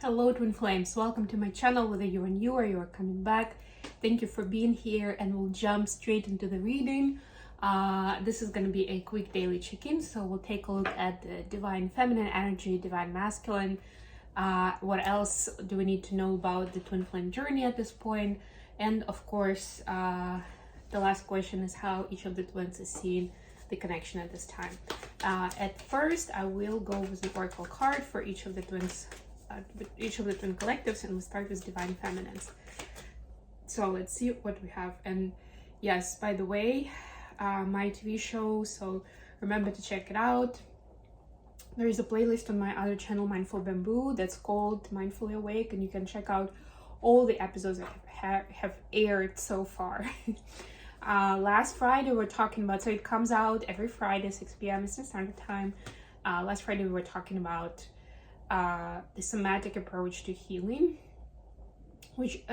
Hello twin flames, welcome to my channel, whether you're new or you're coming back. Thank you for being here, and we'll jump straight into the reading. This is going to be a quick daily check-in, so we'll take a look at the divine feminine energy, divine masculine. What else do we need to know about the twin flame journey at this point? And of course, the last question is how each of the twins is seeing the connection at this time. At first, I will go with the oracle card for each of the twins, each of the twin collectives, and we'll start with divine feminines. So let's see what we have. And yes, by the way, my TV show, so remember to check it out. There is a playlist on my other channel, Mindful Bamboo, that's called Mindfully Awake, and you can check out all the episodes that have aired so far. Last Friday we were talking about, so it comes out every Friday 6 p.m. Eastern Standard Time. Last Friday we were talking about the somatic approach to healing, which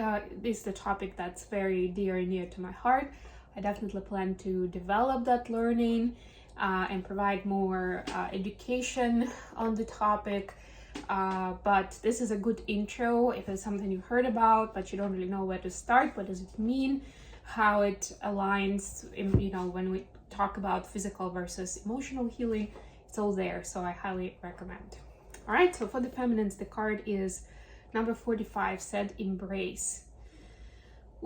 is the topic that's very dear and near to my heart. I definitely plan to develop that learning and provide more education on the topic. But this is a good intro if it's something you've heard about, but you don't really know where to start. What does it mean? How it aligns, when we talk about physical versus emotional healing, it's all there. So I highly recommend. All right, so for the feminines, the card is number 45, said embrace.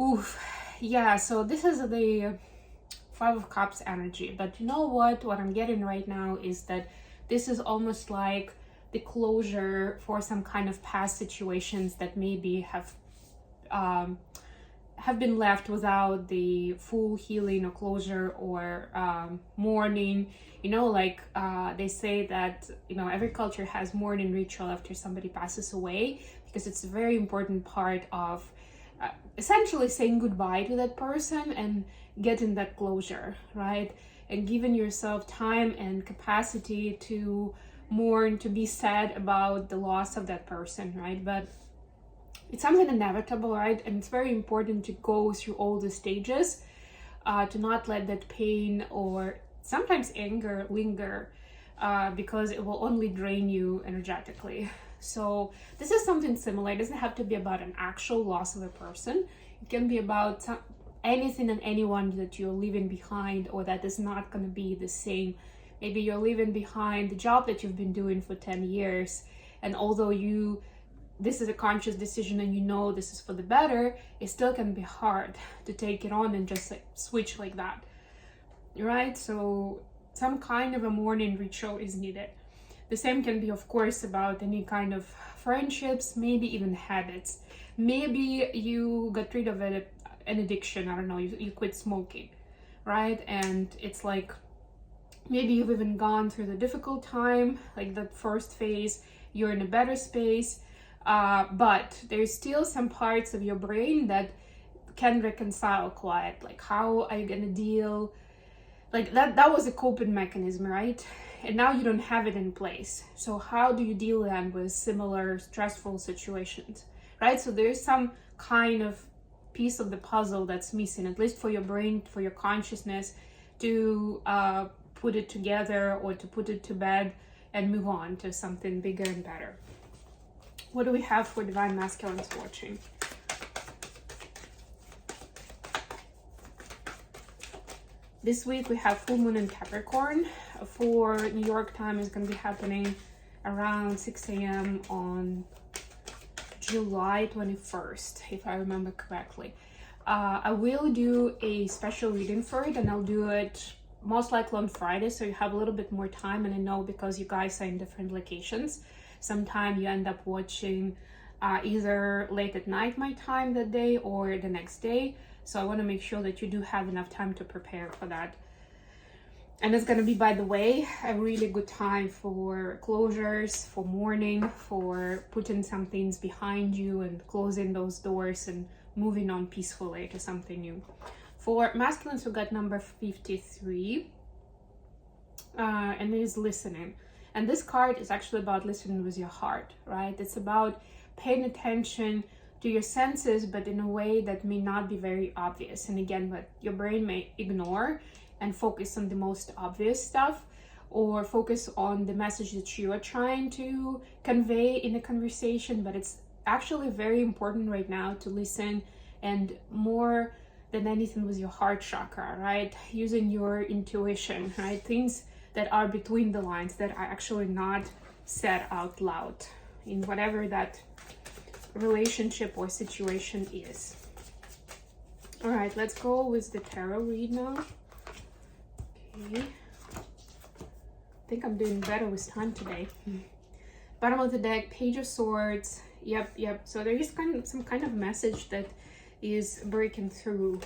Oof, yeah, so this is the 5 of Cups energy. But you know what I'm getting right now is that this is almost like the closure for some kind of past situations that maybe have been left without the full healing or closure or mourning. They say that every culture has mourning ritual after somebody passes away, because it's a very important part of essentially saying goodbye to that person and getting that closure, right? And giving yourself time and capacity to mourn, to be sad about the loss of that person, right? But it's something inevitable, right? And it's very important to go through all the stages, to not let that pain or sometimes anger linger, because it will only drain you energetically. So this is something similar. It doesn't have to be about an actual loss of a person. It can be about anything and anyone that you're leaving behind, or that is not going to be the same. Maybe you're leaving behind the job that you've been doing for 10 years, and although this is a conscious decision and this is for the better, it still can be hard to take it on and just switch like that, right? So some kind of a mourning ritual is needed. The same can be, of course, about any kind of friendships, maybe even habits. Maybe you got rid of an addiction, I don't know, you quit smoking, right? And it's like, maybe you've even gone through the difficult time, like that first phase, you're in a better space, but there's still some parts of your brain that can reconcile quiet. Like, how are you gonna deal? Like that was a coping mechanism, right? And now you don't have it in place. So how do you deal then with similar stressful situations, right? So there's some kind of piece of the puzzle that's missing, at least for your brain, for your consciousness, to put it together or to put it to bed and move on to something bigger and better. What do we have for divine masculines watching? This week we have full moon in Capricorn. For New York time, is going to be happening around 6 a.m. on July 21st, if I remember correctly. I will do a special reading for it, and I'll do it most likely on Friday, so you have a little bit more time. And I know because you guys are in different locations, sometimes you end up watching either late at night my time that day or the next day. So I want to make sure that you do have enough time to prepare for that. And it's going to be, by the way, a really good time for closures, for mourning, for putting some things behind you and closing those doors and moving on peacefully to something new. For masculines, we got number 53, and it is listening. And this card is actually about listening with your heart, right? It's about paying attention to your senses, but in a way that may not be very obvious. And again, what your brain may ignore and focus on the most obvious stuff, or focus on the message that you are trying to convey in a conversation, but it's actually very important right now to listen, and more than anything with your heart chakra, right? Using your intuition, right? Things that are between the lines, that are actually not said out loud in whatever that relationship or situation is. All right, let's go with the tarot read now. Okay. I think I'm doing better with time today. Bottom of the deck, Page of Swords. Yep. So there is some kind of message that is breaking through.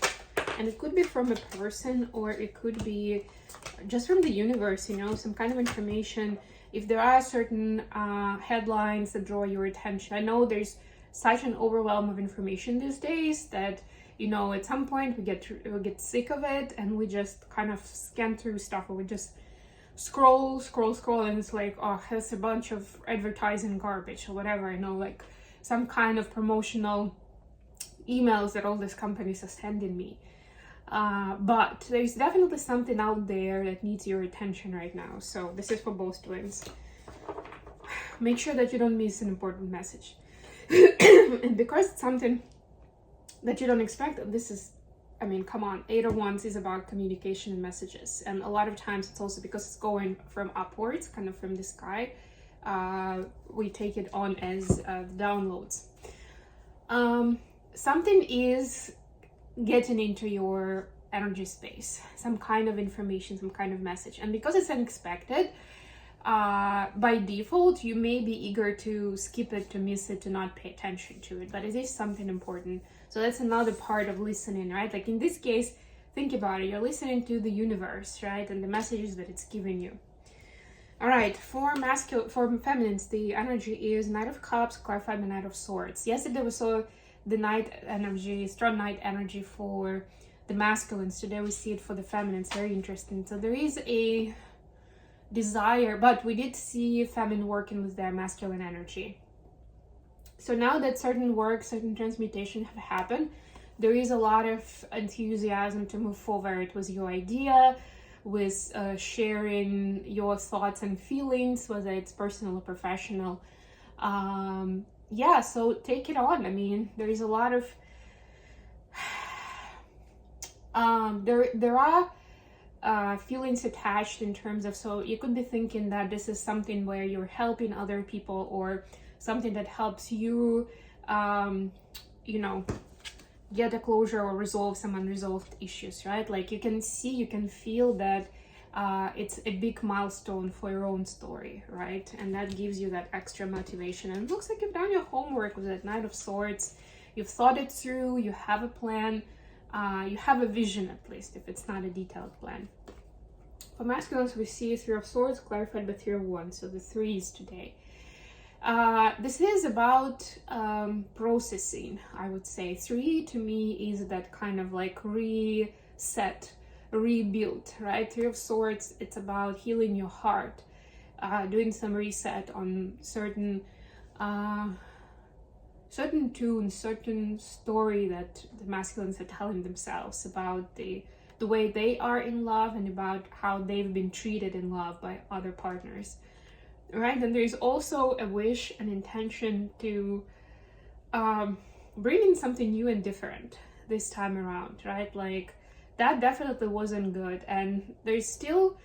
And it could be from a person, or it could be just from the universe, you know, some kind of information. If there are certain headlines that draw your attention. I know there's such an overwhelm of information these days that, you know, at some point we get sick of it, and we just kind of scan through stuff, or we just scroll, and it's like, oh, that's a bunch of advertising garbage or whatever. I know, like some kind of promotional emails that all these companies are sending me. But there's definitely something out there that needs your attention right now. So this is for both twins. Make sure that you don't miss an important message. And because it's something that you don't expect, this is, I mean, come on, 8 of Wands is about communication and messages. And a lot of times it's also because it's going from upwards, kind of from the sky. We take it on as downloads. Something is getting into your energy space, some kind of information, some kind of message. And because it's unexpected, by default, you may be eager to skip it, to miss it, to not pay attention to it. But it is something important. So that's another part of listening, right? Like in this case, think about it. You're listening to the universe, right? And the messages that it's giving you. All right, for feminines, the energy is Knight of Cups, clarified by Knight of Swords. Yesterday we saw the night energy, strong night energy for the masculines. Today we see it for the feminines. Very interesting. So there is a desire, but we did see feminine working with their masculine energy. So now that certain work, certain transmutation have happened, there is a lot of enthusiasm to move forward with your idea, with sharing your thoughts and feelings, whether it's personal or professional. Yeah, so take it on. I mean, there is a lot of there are feelings attached in terms of, so you could be thinking that this is something where you're helping other people, or something that helps you you know, get a closure or resolve some unresolved issues, right? Like you can see, you can feel that it's a big milestone for your own story, right? And that gives you that extra motivation. And it looks like you've done your homework with that Knight of Swords. You've thought it through, you have a plan, you have a vision, at least, if it's not a detailed plan. For masculines, we see Three of Swords clarified by Three of Wands, so the threes today. This is about processing, I would say. 3 to me is that kind of like reset, rebuild, right? Three of Swords, it's about healing your heart, doing some reset on certain tune, certain story that the masculines are telling themselves about the way they are in love, and about how they've been treated in love by other partners. Right, and there's also a wish, an intention to bring in something new and different this time around, right? Like that definitely wasn't good, and there's still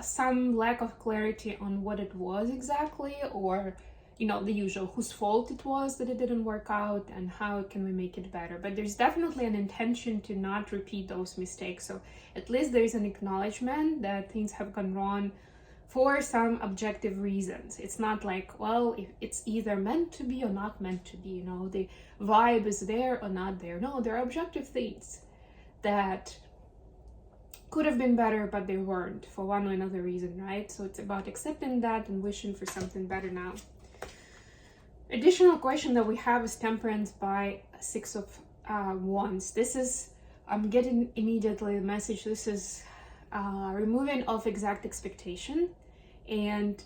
some lack of clarity on what it was exactly, or, you know, the usual, whose fault it was that it didn't work out, and how can we make it better. But there's definitely an intention to not repeat those mistakes. So at least there's an acknowledgement that things have gone wrong for some objective reasons. It's not like, well, if it's either meant to be or not meant to be, you know, the vibe is there or not there. No, there are objective things that could have been better, but they weren't for one or another reason, right? So it's about accepting that and wishing for something better now. Additional question that we have is Temperance by Six of Wands. This is, I'm getting immediately the message, this is removing of exact expectation, and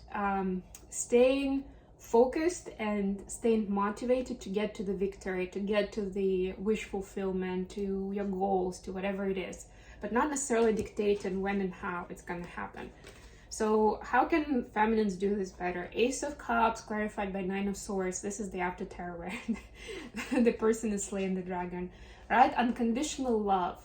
staying focused and staying motivated to get to the victory, to get to the wish fulfillment, to your goals, to whatever it is, but not necessarily dictating when and how it's going to happen. So how can feminines do this better? Ace of Cups clarified by Nine of Swords. This is the after tarot, right? The person is slaying the dragon, right? Unconditional love,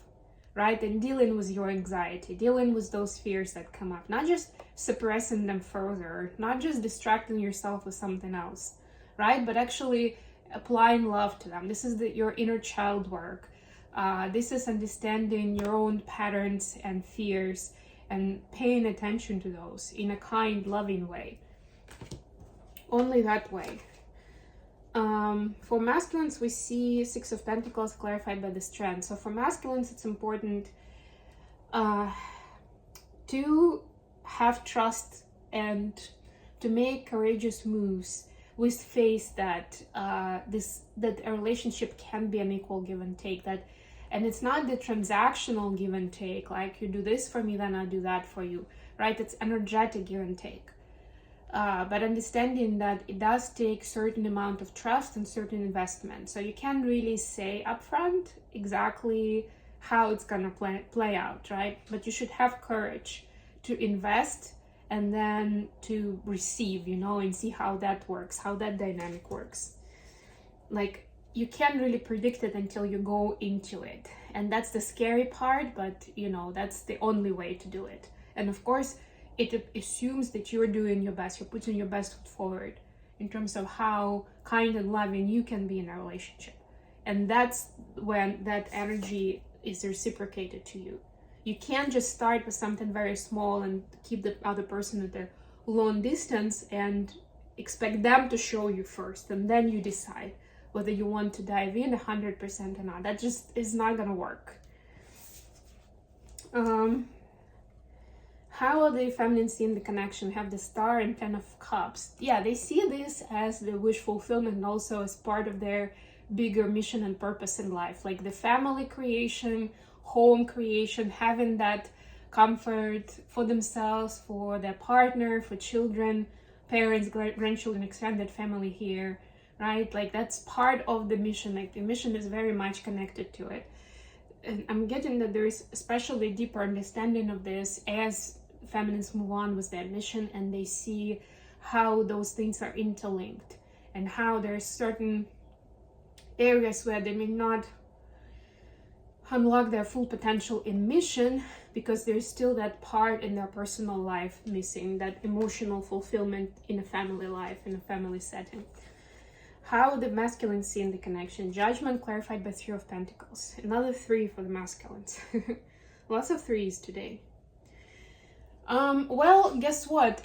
right? And dealing with your anxiety, dealing with those fears that come up, not just suppressing them further, not just distracting yourself with something else, right? But actually applying love to them. This is your inner child work. This is understanding your own patterns and fears and paying attention to those in a kind, loving way. Only that way. For masculines, we see Six of Pentacles clarified by the Strength. So for masculines, it's important to have trust and to make courageous moves with faith that that a relationship can be an equal give and take. And it's not the transactional give and take, like you do this for me, then I do that for you, right? It's energetic give and take. But understanding that it does take certain amount of trust and certain investment. So you can't really say upfront exactly how it's gonna play out, right? But you should have courage to invest and then to receive, and see how that works, how that dynamic works. Like, you can't really predict it until you go into it. And that's the scary part, but that's the only way to do it. And of course, it assumes that you're doing your best, you're putting your best foot forward in terms of how kind and loving you can be in a relationship. And that's when that energy is reciprocated to you. You can't just start with something very small and keep the other person at a long distance and expect them to show you first, and then you decide whether you want to dive in 100% or not. That just is not gonna work. How are the feminine seeing the connection? We have the Star and Ten of Cups. Yeah, they see this as the wish fulfillment and also as part of their bigger mission and purpose in life, like the family creation, home creation, having that comfort for themselves, for their partner, for children, parents, grandchildren, extended family here, right? Like, that's part of the mission. Like, the mission is very much connected to it. And I'm getting that there is especially deeper understanding of this as feminists move on with their mission and they see how those things are interlinked and how there's certain areas where they may not unlock their full potential in mission because there's still that part in their personal life missing, that emotional fulfillment in a family life, in a family setting. How the masculine see in the connection? Judgment clarified by Three of Pentacles. Another 3 for the masculines. Lots of 3s today. Well, guess what?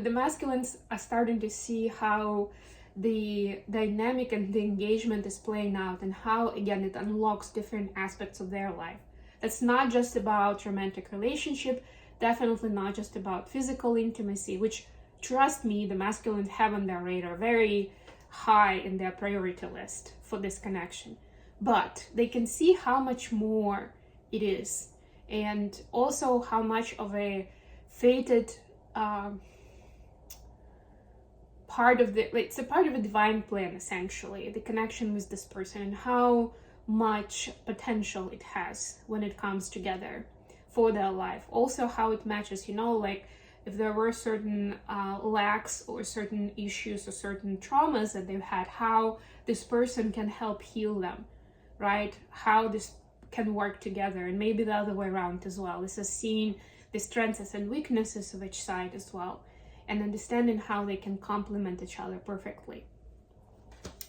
The masculines are starting to see how the dynamic and the engagement is playing out and how, again, it unlocks different aspects of their life. It's not just about romantic relationship, definitely not just about physical intimacy, which, trust me, the masculines have on their radar very high in their priority list for this connection. But they can see how much more it is, and also how much of a fated it's a part of a divine plan, essentially, the connection with this person, and how much potential it has when it comes together for their life. Also how it matches, like if there were certain lacks or certain issues or certain traumas that they've had, how this person can help heal them, right? How this can work together, and maybe the other way around as well. This is seeing the strengths and weaknesses of each side as well, and understanding how they can complement each other perfectly.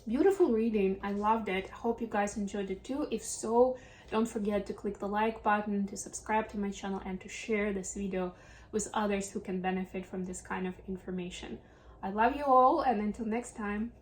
Beautiful reading. I loved it. Hope you guys enjoyed it too. If so, don't forget to click the like button, to subscribe to my channel, and to share this video with others who can benefit from this kind of information. I love you all, and until next time.